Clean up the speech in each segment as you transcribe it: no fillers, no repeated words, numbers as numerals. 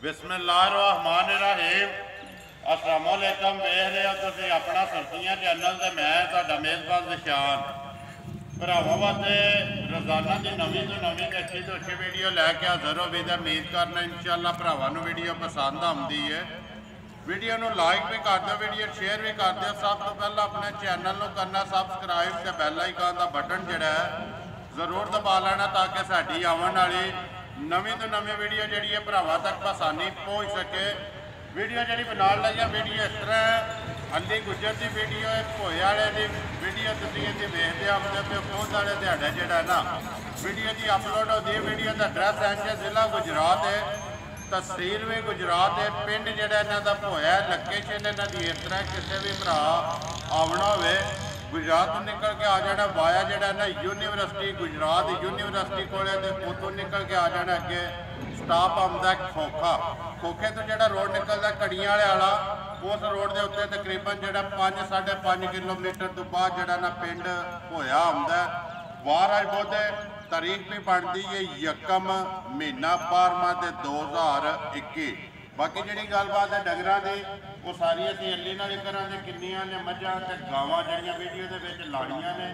बिस्मिल्लाहिर्रहमानिर्रहीम। अस्सलाम वालेकुम। वेख रहे हो तुसीं अपना सुर्खियां चैनल ते मैं तुहाडा मेज़बान निशान भरावां वास्ते रोज़ाना की नवीं तो नवीं ते अच्छी वीडियो लैके हाज़र हो भी। उम्मीद करना इंशाअल्लाह भरावां नूं वीडियो पसंद आउंदी है। वीडियो नूं लाइक भी कर दो, वीडियो शेयर भी कर दो। सब तो पहले अपने चैनल नूं करना सबसक्राइब ते बैल आइकन का बटन जिहड़ा है जरूर दबा लेना ताकि साडी आवन वाली नवीं तो नवीं वीडियो जी है भरावां तक आसानी पहुँच सके। वीडियो जी बना ली है वीडियो इस तरह अली गुजर की वीडियो भोए वाले की वीडियो तुसीं इहदी वेखदे आउंदे पे पहुँच वाले दिहाड़े जिहड़ा ना वीडियो जी अपलोड होती है। वीडियो का एड्रैस है जिला गुजरात है, तहसील भी गुजरात है, पिंड जिहड़ा इन्हां दा भोया लोकेशन इन्हां दी इस तरह किसी भी भरा आवना होवे गुजरात तो निकल के आ जाना वाया जिहड़ा ना यूनीवर्सिटी गुजरात यूनीवर्सिटी कोले ते उत्तों निकल के आ जाना अगे स्टाप आउंदा खोखा। खोखे तो जिहड़ा रोड निकलदा कड़ियां वाला उस रोड के उत्ते तकरीबन जिहड़ा 5-5.5 किलोमीटर तो बाद जिहड़ा ना पिंड भोया आउंदा। वार अज बुध तारीख भी बनती है 1 महीना 12वां 2021। बाकी जी गलबात है डंगर की वो सारी असी अली नाल करांगे किन्नियां ने मझां ते गावां जिहड़ियां वीडियो दे विच लाणियां ने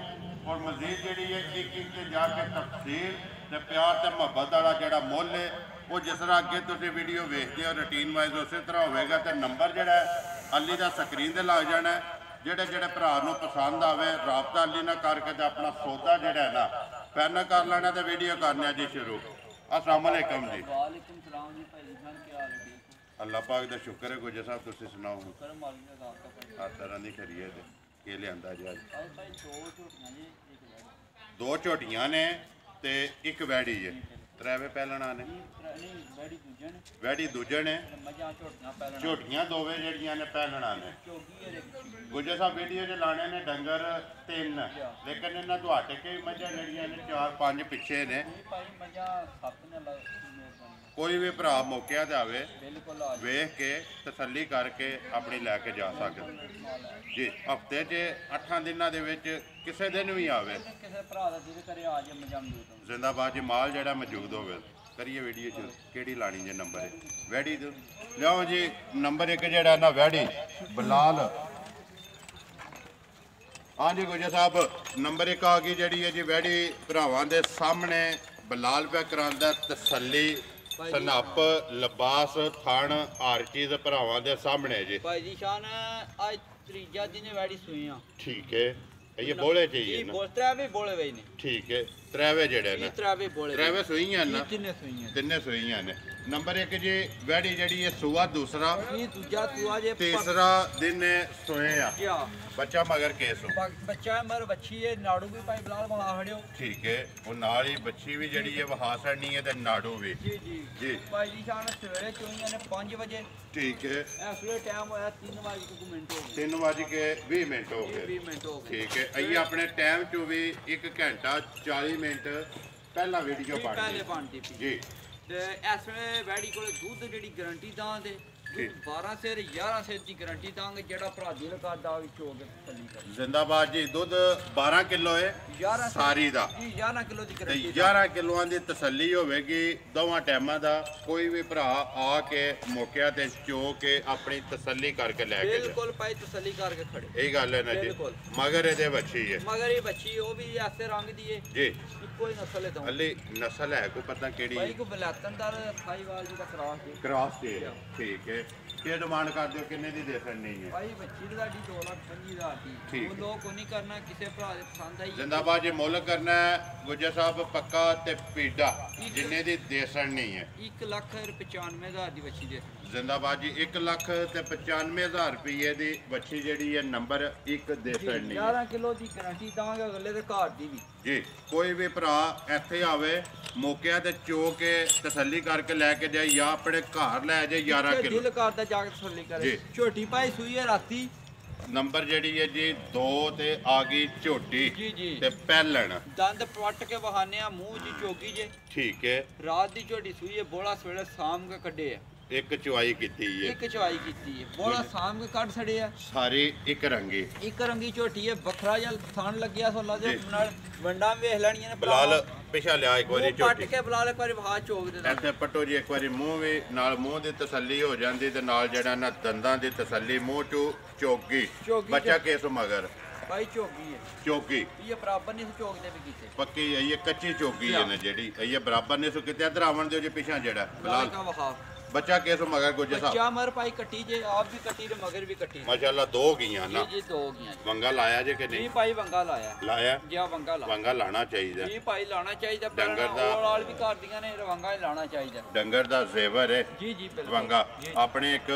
और मजीद जिहड़ी है एक ते जाके तफसील ते प्यार ते मुहब्बत वाला जिहड़ा मुल है वो जिस तरह अगे तुसीं वीडियो वेखदे हो रूटीन वाइज उस तरह होवेगा। ते नंबर जिहड़ा अली दा स्क्रीन ते लग जाना है। ਜਿਹੜੇ ਭਰਾ ਨੂੰ पसंद आवे राबता अली ना करके ते अपना सौदा जिहड़ा है ना फाइनल कर लेना ते वीडियो करने जी शुरू। अस्सलाम वालेकुम जी। वालेकुम सलाम जी भाई जान, क्या हाल है? ठीक अल्लाह पाक दा शुक्र है। गुजर साहब तुसीं सुनाओ? कर मालिक दा दाता भाई हर तरह की खैरियत है। के लिआंदा जी अज? भाई भाई दो झोटियां जी एक वैड़ी। 2 ਝੋਟੀਆਂ ने ते एक वैड़ी है। त्रेवे पैलणा ने नहीं वैड़ी दूजन वैड़ी दूजे ने मझां झोटियां पहले ਝੋਟੀਆਂ दोवे ਜਿਹੜੀਆਂ ने पैलणा ने। चौकी है एक गुजर साहब वीडियो च लाने ने डंगर 3 लेकिन इन्हां तो हट के मझां ਜਿਹੜੀਆਂ ने 4-5 पिछे ने। भाई मझां 7 ने मेहरबानी कोई भी भरा मौके ते आवे बिल्कुल आ वेख के तसल्ली करके अपनी लैके जा सकते जी। हफ्ते च 8 दिनों के विच किसी दिन भी आवे किसी भरा दा दिल करे आ जाए मझां मौजूद जिंदाबाद जी माल जड़ा मौजूद होवे। करिए वीडियो च केड़ी लानी जे नंबर है वैड़ी तो लियाओ जी। नंबर 1 जड़ा ना वैड़ी बलाल। हाँ जी गुजर साहब नंबर 1 आ गई जी है जी वैड़ी भरावां दे सामने बलाल पे करांदा तसल्ली सनप लिबास थण हर चीज भरावां दे सामने जी। भाई जी शान आज त्रीजा दिन वैड़ी सुई हां। ठीक है ये बोले चाहिए ना? बोल त्रै भी बोले वही ने। ठीक है त्रेवे जड़े ने त्रै बोले त्रेवे सुइयां ना? तिन्ने सुइयां ने। नंबर 1 जी वैड़ी जड़ी है सुआ दूसरा दूजा सुआ जे तीसरा दिन सोए आ बच्चा मगर केस हो बच्चा मगर बच्ची है नाड़ू भी भाई बिलाल वहा खड़ियो। ठीक है वो नाल ही बच्ची भी जड़ी है वहा सड़नी है ते नाड़ू भी जी जी जी। भाई जी शान सवेरे चोईयां ने 5 बजे। ठीक है इस वे टाइम होया 3 बजे 2 मिनट हो गए 3:20 मिनट हो गए 20 मिनट हो गए। ठीक है अई अपने टाइम चो भी 1 घंटा 40 मिनट पहला वीडियो पहले बनती थी जी। ते इस वे वैड़ी कोले दूध जेडी गारंटी दां दे 12 सेर 11 सेर की गारंटी दांगे जेड़ा भरा दिल करदा भी चोग तसल्ली कर। जिंदाबाद जी दूध 12 किलो है 11 सारी दा जी 11 किलो की गारंटी 11 किलोआं दी तसल्ली होवेगी दोवां टाइमां दा। कोई भी भरा आके मौके ते चो के अपनी तसल्ली करके लेके बिल्कुल भाई तसल्ली करके खड़े यही गल है ना जी। मगर ये बच्ची है मगर ये बच्ची वो भी ऐसे रंग दी है जी। कोई नस्ल है अली नस्ल है कोई पता केड़ी भाई को बलातनदार थाईवाल जी का क्रॉस है क्रॉस है। ठीक है क्या डिमांड कर दो किन्ने दी दे सकनी है? भाई बच्ची दा 2,25,000 दी ठीक वो लोग को नहीं करना किसे भरा दे पसंद आई जिंदाबाद जी मुल करना है गुजर साहब पक्का ते पीड़ा जिन्ने दी दे सकनी है 1,95,000 दी बच्ची दे। जिंदाबाद जी 1,95,000 रुपये की बच्ची जी है नंबर 1 दे सकनी 11 किलो की गारंटी दांगे अगले दे घर दी भी जी। कोई भी भरा इत्थे आवे मौके ते चो के तसल्ली करके लैके जाए या अपने घर लै जाए 11 किलो दिल करदा जाके तसल्ली करे। झोटी भाई सुई है राती नंबर जी है जी 2 ते आ गई झोटी जी जी ते पैलन दंद पट के बहाने मुंह जी चौकी जे। ठीक है रात दी झोटी सुई है बोला सवेरे शाम के कड्डे है एक चुवाई की है एक चुवाई की है बोला शाम के कट छड़े है सारी एक रंगी झोटी है बखरा जल थान लगिया सोला दे नाल वंडा वेख लेनियां ने बिलाल ਪਿਛਾ ਲਿਆ ਇੱਕ ਵਾਰੀ ਮੂੰਹ ਪੱਟ ਝੋਟੀ ਕੇ ਬੁਲਾ ਲੈ, ਇੱਕ ਵਾਰੀ ਬਾਹਰ ਚੋਕ ਦੇ ਇੱਥੇ ਪੱਟੋ ਜੀ ਇੱਕ ਵਾਰੀ ਮੂੰਹ ਵੀ ਨਾਲ ਮੂੰਹ ਦੀ ਤਸੱਲੀ ਹੋ ਜਾਂਦੀ ਤੇ ਨਾਲ ਜਿਹੜਾ ਨਾ ਦੰਦਾਂ ਦੀ ਤਸੱਲੀ ਮੂੰਹ ਚੋਂ ਚੋਗੀ ਚੋਗੀ ਬੱਚਾ ਕਿਸ ਮਗਰ ਭਾਈ ਚੋਗੀ ਹੈ ਚੋਗੀ ਇਹ ਬਰਾਬਰ ਨਹੀਂ ਚੋਕ ਦੇ ਵੀ ਕੀਤੇ ਪੱਕੀ ਇਹ ਕੱਚੀ ਚੋਗੀ ਹੈ ਨਾ ਜਿਹੜੀ ਇਹ ਬਰਾਬਰ ਨੇ ਸੋ ਕਿਤੇ ਇਧਰ ਆਵਣ ਦਿਓ ਜੀ ਪਿਛਾ ਜਿਹੜਾ ਲਾਲ ਬਲਾਲ ਕਾ ਵਹਾ ਬੱਚਾ ਕਿਸ ਮਗਰ ਗੁੱਜਰ ਸਾਹਿਬ ਬੱਚਾ ਮਰ ਭਾਈ ਕੱਟੀ ਜੇ ਆਪ ਵੀ ਕੱਟੀ ਤੇ ਮਗਰ ਵੀ ਕੱਟੀ ਮਾਸ਼ਾਅੱਲਾ ਦੋ ਗਈਆਂ ਨਾ ਜੀ ਦੋ ਗਈਆਂ ਵੰਗਾ ਲਾਇਆ ਜੇ ਕਿ ਜੀ ਨਹੀਂ ਭਾਈ ਵੰਗਾ ਲਾਇਆ ਲਾਇਆ ਜਿਆ ਵੰਗਾ ਲਾ ਵੰਗਾ ਲਾਣਾ ਚਾਹੀਦਾ ਜੀ ਭਾਈ ਲਾਣਾ ਚਾਹੀਦਾ ਡੰਗਰ ਦਾ- ਵਾਲ ਵੀ ਕਰਦੀਆਂ ਨੇ ਰਵੰਗਾ ਹੀ ਲਾਣਾ ਚਾਹੀਦਾ ਡੰਗਰ ਦਾ ਜ਼ੇਵਰ ਹੈ ਜੀ ਜੀ ਬਿਲਕੁਲ ਵੰਗਾ ਜੀ। ਆਪਣੇ ਇੱਕ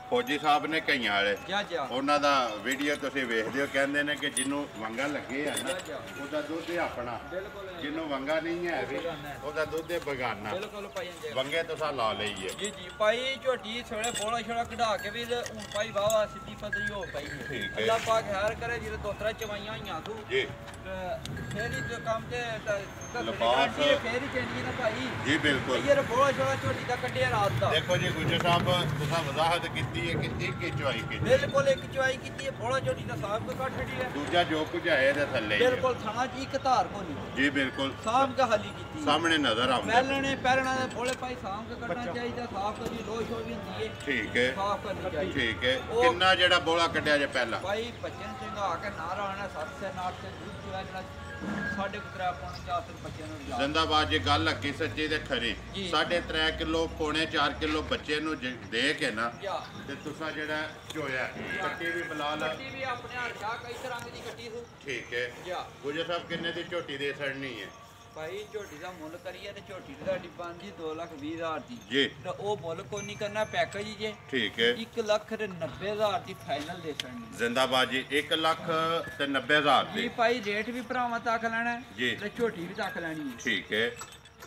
ਫੌਜੀ ਸਾਹਿਬ ਨੇ ਕਈਆਂ ਵਾਲੇ ਜਾ ਜਾ ਉਹਨਾਂ ਦਾ ਵੀਡੀਓ ਤੁਸੀਂ ਵੇਖਦੇ ਹੋ ਕਹਿੰਦੇ ਨੇ ਕਿ ਜਿਹਨੂੰ ਵੰਗਾ ਲੱਗੇ ਆ ਨਾ ਜਾ। ਉਹਦਾ ਦੁੱਧ ਹੈ ਆਪਣਾ ਬਿਲਕੁਲ ਜਿਹਨੂੰ ਵੰਗਾ ਨਹੀਂ ਹੈ ਵੀ ਉਹਦਾ ਦੁੱਧ ਹੈ ਬਗਾਨਾ ਬਿਲਕੁਲ ਭਾਈ ਅੰਜੇ ਵੰਗੇ ਤੁਸੀਂ ਲਾ ਲਈਏ ਜੀ ਜੀ ਭਾਈ ਝੋਟੀ ਥੋੜੇ ਬੋਲਾ ਛੋੜਾ ਕਢਾ ਕੇ ਵੀ ਤੇ ਹੁਣ ਭਾਈ ਵਾਵਾ ਸਿੱਧੀ ਪਦਰੀ ਹੋ ਪਈ ਹੈ। ਠੀਕ ਹੈ। ਅੱਲਾਹ ਪਾਕ ਹੈਰ ਕਰੇ ਜਿਹੜੇ ਦੋਤਰਾ ਚਵਾਈਆਂ ਹੋਈਆਂ ਤੂੰ ਜੀ ਫੇਰ ਹੀ ਜੋ ਕੰਮ ਤੇ ਲਿਬਾਸ। ਫੇਰ ਹੀ ਚੰਗੀ ਨਾ ਭਾਈ ਜੀ ਬਿਲਕੁਲ ਇਹ ਬੋਲਾ ਛੋੜਾ ਝੋਟੀ ਦਾ ਕੱਢਿਆ ਰਾਤ ਦਾ ਦੇਖੋ ਜੀ ਗੁੱਜਰ ਸਾਹਿਬ ਤੁਸੀਂ ਵਜ਼ਾਹਤ ਕੀਤੀ ਹੈ ਕਿ ਇੱਕ ਹੀ ਚੁਆਈ ਕੀਤੀ ਬਿਲਕੁਲ ਇੱਕ ਚਵਾਈ ਕੀਤੀ ਹੈ ਬੋਲਾ ਝੋਟੀ ਦਾ ਸਾਹਬ ਕੋ ਕੱਢ ਛੱਡੀ ਹੈ ਦੂਜਾ ਜੋ ਕੁਝ ਹੈ ਇਹਦੇ ਥੱਲੇ ਹੀ ਹੈ। ਬਿਲਕੁਲ ਥਾਣਾ ਜੀ ਇੱਕ ਧਾਰ ਕੋ ਨਹੀਂ ਜੀ ਬਿਲਕੁਲ ਸਾਹਮ ਕਾ ਹਾਲੀ ਕੀਤੀ ਹੈ। ਸਾਹਮਣੇ ਨਜ਼ਰ ਆਉਂਦਾ ਪਹਿਲਣੇ ਪਹਿਲਣਾ ਦੇ ਬੋਲੇ ਭਾਈ ਸਾਹਮ ਕਾ ਕੱਢਣਾ ਚਾਹੀਦਾ ਸਾਫ ਕਰੀ ਲੋਸ਼ ਹੋ ਵੀ ਹੁੰਦੀ ਹੈ ਠੀਕ ਹੈ ਸਾਫ ਕਰਨੀ ਚਾਹੀਦੀ ਠੀਕ ਹੈ ਉਹ- ਕਿੰਨਾ ਜਿਹੜਾ ਬੋਲਾ ਕੱਢਿਆ ਜੇ ਪਹਿਲਾਂ ਭਾਈ ਬੱਚੇ ਨੂੰ ਚੰਗਾ ਕੇ ਨਾ ਰਾਣਾ 7 ਸੇ 8 ਸੇ ਦੁੱਧ ਚੁਆ ਜਿਹੜਾ ਸਾਡੇ ਕੁਤਰਾ ਪਾਉਣੇ 4 ਬੱਚਿਆਂ ਨੂੰ ਲਿਆ ਜ਼ਿੰਦਾਬਾਦ ਜੇ ਗੱਲ ਹੱਕੀ ਸੱਚੀ ਤੇ ਖਰੀ ਜੀ। 3.5 ਕਿਲੋ ਪੌਣੇ 4 ਕਿਲੋ ਬੱਚੇ ਨੂੰ ਦੇ ਕੇ ਨਾ ਜਾ ਤੇ ਤੁਸੀਂ ਜਿਹੜਾ ਚੋਇਆ ਕੱਟੀ ਵੀ ਬਲਾਲ ਕੱਟੀ ਵੀ ਆਪਣੇ ਹਰ ਸ਼ਾ ਕਈ ਤਰ੍ਹਾਂ ਦੀ ਕੱਟੀ ਸੀ ਠੀਕ ਹੈ ਜਾ ਗੁਜਰ ਸਾਹਿਬ ਕਿੰਨੇ ਦੀ ਝੋਟੀ ਦੇ ਸੜਨੀ ਹੈ ਭਾਈ ਝੋਟੀ ਦਾ ਮੁੱਲ ਕਰੀਏ ਤੇ ਝੋਟੀ ਦੀ ਤੁਹਾਡੀ ਬਣਦੀ 2,20,000 ਦੀ ਜੀ ਤੇ ਉਹ ਮੁੱਲ ਕੋਈ ਨਹੀਂ ਕਰਨਾ ਪੈਕੇਜ ਜੇ ਠੀਕ ਹੈ 1,90,000 ਦੀ ਫਾਈਨਲ ਦੇ ਛੱਡਣੀ ਜ਼ਿੰਦਾਬਾਦ ਜੀ 1,90,000 ਜੀ ਦੀ ਭਾਈ ਰੇਟ ਵੀ ਭਰਾਵਾਂ ਤੱਕ ਲੈਣਾ ਹੈ ਜੀ। ਤੇ ਝੋਟੀ ਵੀ ਤੱਕ ਲੈਣੀ ਹੈ ਠੀਕ ਹੈ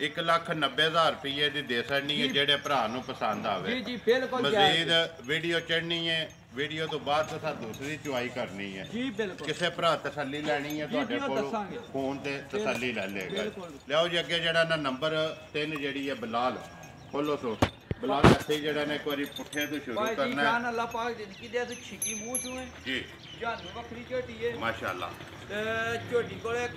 1,90,000 ਰੁਪਏ ਦੀ ਦੇ ਸੜਨੀ ਹੈ ਜੀ। ਜਿਹੜੇ ਭਰਾ ਨੂੰ ਪਸੰਦ ਆਵੇ ਜੀ ਜੀ ਬਿਲਕੁਲ ਮਜ਼ੀਦ ਜਾਇਜ਼। ਵੀਡੀਓ ਚੜਨੀ ਹੈ ਵੀਡੀਓ ਤੋਂ ਬਾਅਦ ਤੁਸੀਂ ਦੂਸਰੀ ਚੁਆਈ ਕਰਨੀ ਹੈ ਜੀ ਬਿਲਕੁਲ ਕਿਸੇ ਭਰਾ ਤਸੱਲੀ ਲੈਣੀ ਹੈ ਜੀ, ਤੁਹਾਡੇ ਉਹ ਕੋਲ ਦੱਸਾਂਗੇ। ਫੋਨ ਤੇ ਤਸੱਲੀ ਲੈ ਲੇਗਾ ਬਿਲਕੁਲ। ਲਿਆਓ ਜੀ ਅੱਗੇ ਜਿਹੜਾ ਨਾ ਨੰਬਰ 3 ਜਿਹੜੀ ਹੈ ਬਲਾਲ ਖੋਲੋ ਸੋ ਬਲਾਲ ਇੱਥੇ ਜਿਹੜਾ ਨੇ ਇੱਕ ਵਾਰੀ ਪੁੱਠੇ ਤੋਂ ਸ਼ੁਰੂ ਭਾਈ ਜੀ ਕਰਨਾ ਜਾਨ ਹੈ ਅੱਲਾਹ ਪਾਕ ਜ਼ਿੰਦਗੀ ਦੇ ਤੂੰ ਛਿੱਕੀ ਮੂੰਹ ਚੋਂ ਹੈ ਜੀ ਜਾਨੂੰ ਵੱਖਰੀ ਝੋਟੀ ਹੈ ਮਾਸ਼ਾਅੱਲਾ ਤੇ ਝੋਟੀ ਕੋਲੇ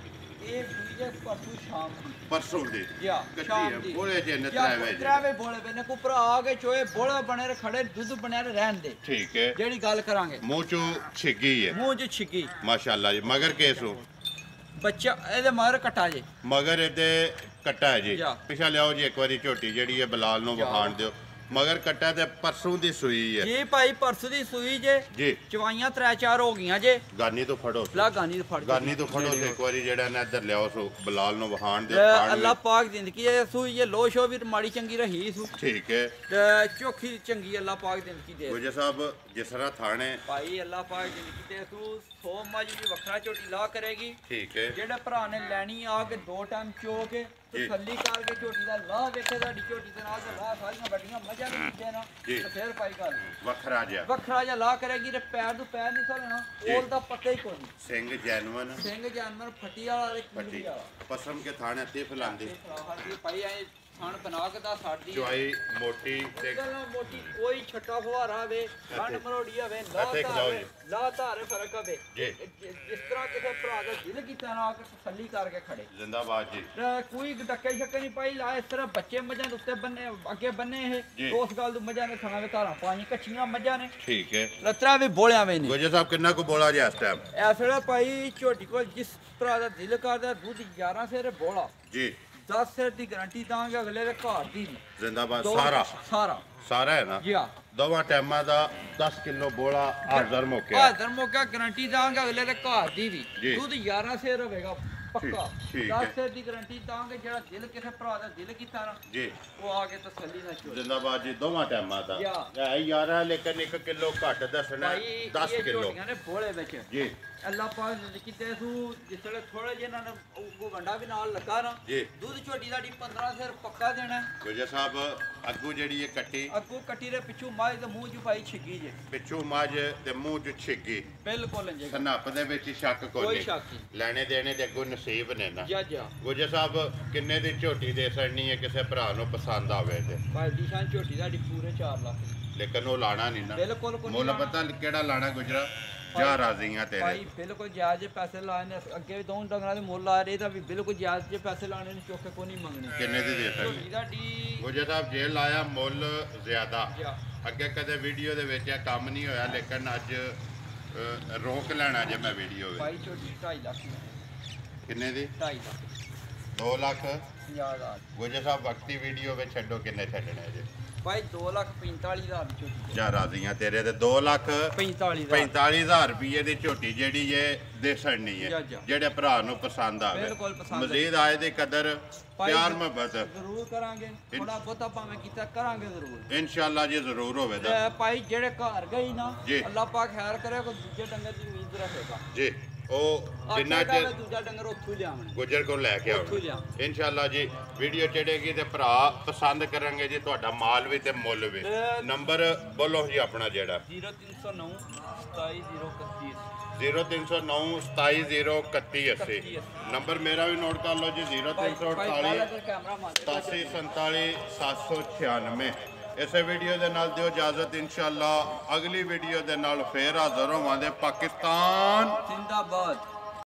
ਇਹ ਦੂਜੇ ਪਰਸੋਂ ਸ਼ਾਮ ਦੀ ਪਰਸੋਂ ਦੀ ਜਾਂ ਕੱਟੀ ਸ਼ਾਮ ਹੈ ਦੀ ਬੋਲੇ ਜੇ ਜਾਂ ਨਤਰਾਵੇ ਜੀ ਤਰਾਵੇ ਬੋਲੇ ਬਨੇ ਕੋ ਭਰਾ ਆ ਕੇ ਚੋਏ ਬੋਲੇ ਬਣੇ ਰ ਖੜੇ ਦੁੱਧ ਬਣਿਆ ਰ ਰਹਿਣ ਦੇ ਠੀਕ ਹੈ ਜਿਹੜੀ ਗੱਲ ਕਰਾਂਗੇ ਮੂੰਹ ਚੋਂ ਛਿੱਗੀ ਹੈ ਮੂੰਹ 'ਚ ਛਿੱਕੀ ਮਾਸ਼ਾਅੱਲਾ ਜੀ ਮਗਰ ਕੇਸੋ ਬੱਚਾ ਇਹਦੇ ਮਗਰ ਕਟਾ ਜੇ ਮਗਰ ਇਹਦੇ ਕੱਟਾ ਹੈ ਜੀ ਜਾ। ਪਿਛਾ ਲਿਆਓ ਜੀ ਇੱਕ ਵਾਰੀ ਝੋਟੀ ਜਿਹੜੀ ਹੈ ਬਲਾਲ ਨੂੰ ਜਾ। ਵਿਖਾਣ ਦਿਓ ਮਗਰ ਕੱਟਾ ਤੇ ਪਰਸੋਂ ਦੀ ਸੂਈ ਹੈ ਜੀ ਭਾਈ ਪਰਸ ਦੀ ਸੂਈ ਜੇ ਜੀ ਚਵਾਈਆਂ 3-4 ਹੋ ਗਈਆਂ ਜੇ ਗਾਨੀ ਤੋਂ ਫੜੋ ਲਾ ਗਾਨੀ ਤੋਂ ਫੜ ਕੇ। ਗਾਨੀ ਤੋਂ ਫੜੋ ਤੇ ਇੱਕ ਵਾਰੀ ਜਿਹੜਾ ਨਾ ਇੱਧਰ ਲਿਆਓ ਸੋ ਬਲਾਲ ਨੂੰ ਵਹਾਣ ਦੇ ਤੇ ਖਾਣ ਅੱਲਾਹ ਵਿੱਚ। ਪਾਕ ਜ਼ਿੰਦਗੀ ਇਹ ਸੂਈ ਇਹ ਲੋਸ਼ ਹੋ ਵੀ ਮਾੜੀ ਚੰਗੀ ਰਹੀ ਸੂ ਠੀਕ ਹੈ ਤੇ ਚੋਖੀ ਚੰਗੀ ਅੱਲਾਹ ਪਾਕ ਜ਼ਿੰਦਗੀ ਦੇ ਗੁਜਰ ਸਾਹਿਬ ਜਿਸ ਤਰ੍ਹਾਂ ਥਾਣੇ ਭਾਈ ਅੱਲਾਹ ਪਾਕ ਜ਼ਿੰਦਗੀ ਦੇ ਤੂੰ 100 ਮੱਝ ਦੀ ਵੱਖਰਾ ਝੋਟੀ ਲਾ ਕਰੇਗੀ ਠੀਕ ਹੈ ਜਿਹੜੇ ਭਰਾ ਨੇ ਲੈਣੀ ਆ ਕੇ 2 ਟਾਈਮ ਚੋ ਕੇ ਜੀ। ਤਸੱਲੀ ਕਰਕੇ ਝੋਟੀ ਦਾ ਲਾਹ ਵੇਖੇ ਸਾਡੀ ਝੋਟੀ ਦੇ ਨਾਲ ਤੇ ਲਾਹ ਸਾਰੀਆਂ ਵੱਡੀਆਂ ਮੱਝਾਂ ਵੀ ਦਿੱਤੇ ਨਾ ਜੀ। ਤੇ ਫਿਰ ਭਾਈ ਗੱਲ ਵੱਖਰਾ ਜਿਹਾ ਵੱਖਰਾ ਜਿਹਾ ਲਾਹ ਕਰੇਗੀ ਤੇ ਪੈਰ ਨੂੰ ਪੈਰ ਨਹੀਂ ਸੋਲਣਾ ਜੀ। ਕੋਲ ਦਾ ਪੱਤਾ ਹੀ ਕੋਈ ਨਹੀਂ ਸਿੰਘ ਜੈਨਵਨ ਸਿੰਘ ਜਾਨਵਰ ਫੱਟੀ ਵਾਲਾ ਤੇ ਪੱਟੀ ਕੀੜੀ ਵਾਲਾ ਪਸਮ ਕੇ ਥਾਣੇ ਤੇ ਫਲਾਂਦੀ ਇਹ ਭਰਾ ਹਰ ਭਾਈ ਐ ਖਾਣ ਬਣਾ ਕੇ ਦਾ ਸਾਡੀ ਚੁਆਈ ਮੋਟੀ ਤੇ ਗੱਲ ਮੋਟੀ ਕੋਈ ਛੱਟਾ ਫੁਹਾਰਾ ਵੇ ਖੰਡ ਮਰੋੜੀ ਹੋਵੇ ਇੱਥੇ ਖਿਲਾਓ ਜੀ। ਲਾ ਧਾਰੇ ਫਰਕ ਹੋਵੇ ਜੀ। ਜਿਸ ਤਰ੍ਹਾਂ ਕਿਸੇ ਭਰਾ ਦਾ ਦਿਲ ਕੀਤਾ ਨਾ ਆ ਕੇ ਤਸੱਲੀ ਕਰਕੇ ਖੜੇ ਜ਼ਿੰਦਾਬਾਦ ਜੀ ਤੇ ਕੋਈ ਡੱਕੇ ਛੱਕੇ ਨਹੀਂ ਪਾਈ ਲਾ ਇਸ ਤਰ੍ਹਾਂ ਬੱਚੇ ਮੱਝਾਂ ਦੇ ਉੱਤੇ ਬੰਨੇ ਅੱਗੇ ਬੰਨੇ ਜੀ। ਇਹ ਉਸ ਗੱਲ ਨੂੰ ਮੱਝਾਂ ਦੇ ਥਾਂ ਦੇ ਧਾਰਾਂ ਪਾਣੀ ਕੱਚੀਆਂ ਮੱਝਾਂ ਨੇ ਠੀਕ ਹੈ ਲੱਤਰਾ ਵੀ ਬੋਲਿਆ ਵੇ ਨੇ ਗੁਜਰ ਸਾਹਿਬ ਕਿੰਨਾ ਕੁ ਬੋਲਾ ਜੀ ਇਸ ਟਾਈਮ ਇਸ ਵੇਲੇ ਭਾਈ ਝੋਟੀ ਕੋਲ ਜਿਸ ਭਰਾ ਦਾ ਦਿਲ ਕਰਦਾ ਦੁੱਧ 11 ਸਿਰ ਬੋਲਾ ਜੀ 10 ਸਿਰ ਦੀ ਗਾਰੰਟੀ ਦਾਂਗੇ ਅਗਲੇ ਦੇ ਘਰ ਦੀ ਨੀ। ਜ਼ਿੰਦਾਬਾਦ ਦੋ- ਸਾਰਾ ਸਾਰਾ ਸਾਰਾ ਹੈ ਨਾ ਜੀ ਆ ਦੋਵਾਂ ਟਾਈਮਾਂ ਦਾ 10 ਕਿਲੋ ਬੋਲਾ ਹਾਜ਼ਰ ਮੌਕੇ ਹਾਜ਼ਰ ਮੌਕਾ ਗਾਰੰਟੀ ਦਾਂਗੇ ਅਗਲੇ ਦੇ ਘਰ ਦੀ ਵੀ ਜੀ। ਦੁੱਧ 11 ਸਿਰ ਹੋਵੇਗਾ ਪੱਕਾ ਠੀਕ 10 ਹੈ। ਸਿਰ ਦੀ ਗਾਰੰਟੀ ਦਾਂਗੇ ਜਿਹੜਾ ਦਿਲ ਕਿਸੇ ਭਰਾ ਦਾ ਦਿਲ ਕੀਤਾ ਨਾ ਜੀ ਉਹ ਆ ਕੇ ਤਸੱਲੀ ਨਾਲ ਚੋ ਜ਼ਿੰਦਾਬਾਦ ਜੀ ਦੋਵਾਂ ਟਾਈਮਾਂ ਦਾ ਯਾ। ਇਹ ਯਾਰਾ ਲੇਕਿਨ 1 ਕਿਲੋ ਘੱਟ ਦੱਸਣਾ ਭਾਈ 10 ਇਹ ਕਿਲੋ ਝੋਟੀਆਂ ਨੇ ਬੋਲੇ ਵਿੱਚ ਜੀ ਅੱਲਾਹ ਪਾਕ ਨੇ ਕਿਤੇ ਸੂ ਜਿਸ ਵੇਲੇ ਥੋੜੇ ਜਿਹੇ ਨਾਲ ਉਹ ਵੰਡਾ ਵੀ ਨਾਲ ਲੱਗਾ ਨਾ ਜੀ। ਦੁੱਧ ਝੋਟੀ ਦਾ 15 ਸਿਰ ਪੱਕਾ ਦੇਣਾ ਗੁਜਰ ਸਾਹਿਬ ਅੱਗੂ ਜਿਹੜੀ ਇਹ ਕੱਟੀ ਅੱਗੋਂ ਕੱਟੀ ਦੇ ਪਿੱਛੋਂ ਮਾਝ ਦੇ ਮੂੰਹ 'ਚ ਪਾਈ ਛਿੱਗੀ ਜੇ ਪਿੱਛੋਂ ਮੱਝ ਤੇ ਮੂੰਹ ਚ ਛਿੱਗੀ ਬਿਲਕੁਲ ਇੰਜੇ ਸਨੱਪ ਦੇ ਵਿੱਚ ਸ਼ੱਕ ਕੋਈ ਕੋਈ ਸ਼ੱਕ ਨਹੀਂ ਲੈਣੇ ਦੇਣੇ ਤੇ ਅੱਗੋਂ ਨਸੀਬ ਨੇ ਨਾ ਜਾ ਜਾ ਗੁਜਰ ਸਾਹਿਬ ਕਿੰਨੇ ਦੀ ਝੋਟੀ ਦੇ ਸੜਨੀ ਹੈ ਕਿਸੇ ਭਰਾ ਨੂੰ ਪਸੰਦ ਆਵੇ ਤੇ ਭਾਈ ਦੀ ਸ਼ਾਨ ਝੋਟੀ ਦਾ ਪੂਰੇ 4 ਲੱਖ ਦੀ। ਲੇਕਿਨ ਉਹ ਲਾਣਾ ਨਹੀਂ ਨਾ ਬਿਲਕੁਲ ਕੋਈ ਮੁੱਲ ਨਹੀਂ ਪਤਾ ਕਿਹੜਾ ਲਾਣਾ ਗੁਜਰਾ ਜਾ ਰਾਜ਼ੀਆਂ ਤੇਰੇ ਭਾਈ ਬਿਲਕੁਲ ਜਾਇਜ਼ ਜੇ ਪੈਸੇ ਲਾਏ ਨੇ ਅੱਗੇ ਵੀ ਦੋ ਡੰਗਰਾਂ ਦੇ ਮੁੱਲ ਆ ਰਹੇ ਤਾਂ ਵੀ ਬਿਲਕੁਲ ਜਾਇਜ਼ ਜੇ ਪੈਸੇ ਲਾਣੇ ਨੇ ਚੁੱਕ ਕੇ ਕੋਈ ਨਹੀਂ ਮੰਗਣੇ ਕਿੰਨੇ ਦੀ ਦੇ ਸਕਦੇ ਝੋਟੀ ਦਾ ਡੀ ਗੁਜਰ ਸਾਹਿਬ ਜੇ ਲਾਇਆ ਮੁੱਲ ਜ਼ਿਆਦਾ ਜਾ ਅੱਗੇ ਕਦੇ ਵੀਡੀਓ ਦੇ ਵਿੱਚ ਇਹ ਕੰਮ ਨਹੀਂ ਹੋਇਆ ਲੇਕਿਨ ਅੱਜ ਰੋਕ ਲੈਣਾ ਜੇ ਮੈਂ ਵੀਡੀਓ ਵਿੱਚ ਭਾਈ ਝੋਟੀ 2.5 ਲੱਖ ਕਿੰਨੇ ਦੀ 2.5 ਲੱਖ 2 ਲੱਖ 50,000 ਗੁਜਰ ਸਾਹਿਬ ਵਕਤੀ ਵੀਡੀਓ ਵਿੱਚ ਛੱਡੋ ਕਿੰਨੇ ਛੱਡਣੇ ਜੇ ਭਾਈ 2,45,000 ਦੀ ਝੋਟੀ ਜਾ ਰਾਜ਼ੀਆਂ ਤੇਰੇ ਤੇ 2 ਲੱਖ 45,000 45,000 ਰੁਪਏ ਦੀ ਝੋਟੀ ਜਿਹੜੀ ਇਹ ਦੇਸਣਨੀ ਹੈ ਜਾ। ਜਿਹੜੇ ਭਰਾ ਨੂੰ ਪਸੰਦ ਆਵੇ ਬਿਲਕੁਲ ਪਸੰਦ ਮਜ਼ੀਦ ਆਏ ਦੀ ਕਦਰ ਪਿਆਰ ਮੁਹੱਬਤ ਜ਼ਰੂਰ ਕਰਾਂਗੇ ਥੋੜਾ ਬਹੁਤਾ ਭਾਵੇਂ ਕੀਤਾ ਕਰਾਂਗੇ ਜ਼ਰੂਰ ਇਨਸ਼ਾਅੱਲਾ ਜੀ ਜ਼ਰੂਰ ਹੋਵੇਗਾ ਤੇ ਭਾਈ ਜਿਹੜੇ ਘਰ ਗਈ ਨਾ ਜੀ। ਅੱਲਾਹ ਪਾਕ ਖੈਰ ਕਰੇ ਕੋਈ ਦੂਜੇ ਡੰਗਰ ਦੀ ਉਮੀਦ ਰੱਖੇਗਾ ਜੀ ਉਹ ਜਿੰਨਾ ਆਖੇਗਾ ਚਿਰ ਮੈਂ ਦੂਜਾ ਡੰਗਰ ਉੱਥੋਂ ਲਿਆਵਣਾ ਗੁਜਰ ਕੋਲ ਲੈ ਕੇ ਉੱਥੋਂ ਆਉਣਾ ਲਿਆ ਇਨਸ਼ਾਅੱਲਾ ਜੀ ਵੀਡੀਓ ਚੜੇਗੀ ਤੇ ਭਰਾ ਪਸੰਦ ਕਰਾਂਗੇ ਜੀ ਤੁਹਾਡਾ ਮਾਲ ਵੀ ਤੇ ਮੁੱਲ ਵੀ ਤੇ- ਨੰਬਰ ਬੋਲੋ ਜੀ ਆਪਣਾ ਜਿਹੜਾ 0309 27031 0309 270180 ਨੰਬਰ ਮੇਰਾ ਵੀ ਨੋਟ ਕਰ ਲਓ ਜੀ 0348 ਕੈਮਰਾ ਮਾਰ 8747 796 ਇਸੇ ਵੀਡੀਓ ਦੇ ਨਾਲ ਦਿਓ ਇਜਾਜ਼ਤ ਇਨਸ਼ਾਅੱਲਾ ਅਗਲੀ ਵੀਡੀਓ ਦੇ ਨਾਲ ਫੇਰ ਹਾਜ਼ਰ ਹੋਵਾਂਗੇ ਪਾਕਿਸਤਾਨ